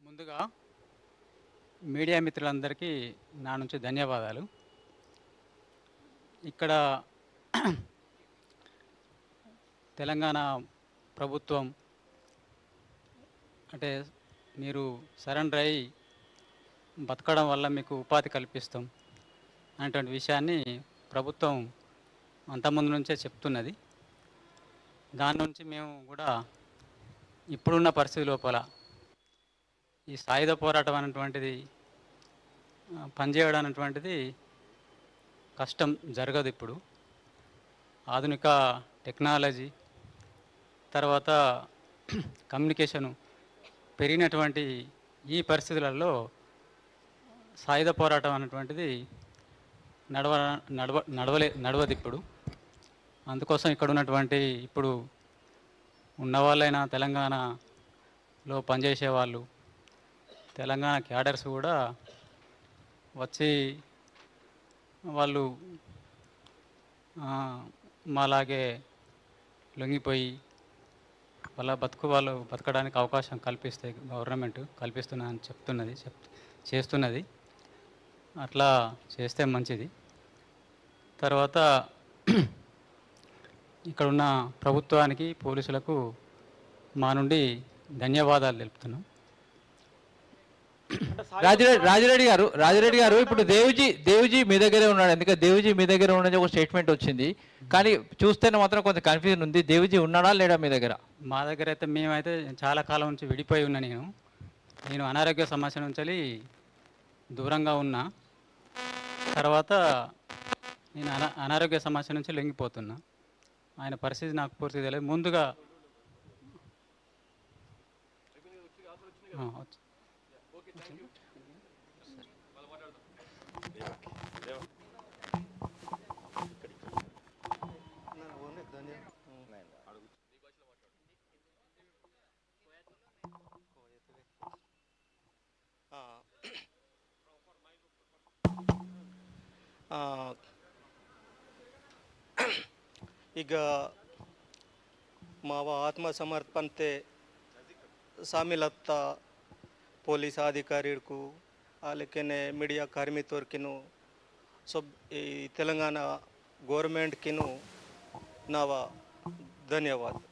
ముందుగా మీడియా మిత్రులందరికీ నా నుంచి ధన్యవాదాలు. ఇక్కడ తెలంగాణ ప్రభుత్వం అంటే మీరు సరెండర్ అయ్యి బతకడం వల్ల మీకు ఉపాధి కల్పిస్తాం అనేటువంటి విషయాన్ని ప్రభుత్వం అంతకుముందు నుంచే చెప్తున్నది. దాని నుంచి మేము కూడా ఇప్పుడున్న పరిస్థితి లోపల ఈ సాయుధ పోరాటం అనేటువంటిది పనిచేయడం అనేటువంటిది కష్టం జరగదు. ఇప్పుడు ఆధునిక టెక్నాలజీ తర్వాత కమ్యూనికేషను పెరిగినటువంటి ఈ పరిస్థితులలో సాయుధ పోరాటం అనేటువంటిది నడవదు ఇప్పుడు. అందుకోసం ఇక్కడ ఉన్నటువంటి ఇప్పుడు ఉన్నవాళ్ళైనా తెలంగాణలో పనిచేసే వాళ్ళు తెలంగాణ క్యాడర్స్ కూడా వచ్చి వాళ్ళు మాలాగే లొంగిపోయి వాళ్ళ వాళ్ళు బతకడానికి అవకాశం కల్పిస్తే గవర్నమెంట్ కల్పిస్తున్నదని చేస్తున్నది. అట్లా చేస్తే మంచిది. తర్వాత ఇక్కడున్న ప్రభుత్వానికి పోలీసులకు మా నుండి ధన్యవాదాలు తెలుపుతున్నాం. రాజిరెడ్డి గారు ఇప్పుడు దేవిజీ మీ దగ్గరే ఉన్నాడు. ఎందుకంటే దేవిజీ మీ దగ్గర ఉన్నది ఒక స్టేట్మెంట్ వచ్చింది, కానీ చూస్తేనే మాత్రం కొంత కన్ఫ్యూజన్ ఉంది. దేవిజీ ఉన్నాడా లేడా మీ దగ్గర? మా దగ్గర అయితే మేమైతే చాలా కాలం నుంచి విడిపోయి ఉన్నా. నేను అనారోగ్య సమస్య నుంచి దూరంగా ఉన్నా. తర్వాత నేను అనారోగ్య సమస్య నుంచి లొంగిపోతున్నా. ఆయన పరిస్థితి నాకు పూర్తిగా తెలియదు. ముందుగా ಈಗ ಮಾವ ಆತ್ಮಸಮರ್ಪಣತೆ ಸಾಮಿಲತ್ತ ಪೊಲೀಸ್ ಅಧಿಕಾರಿಗೂ అలాగే మీడియా కార్మికులకిను సబ్ ఈ తెలంగాణ గవర్నమెంట్కిను నా ధన్యవాదాలు.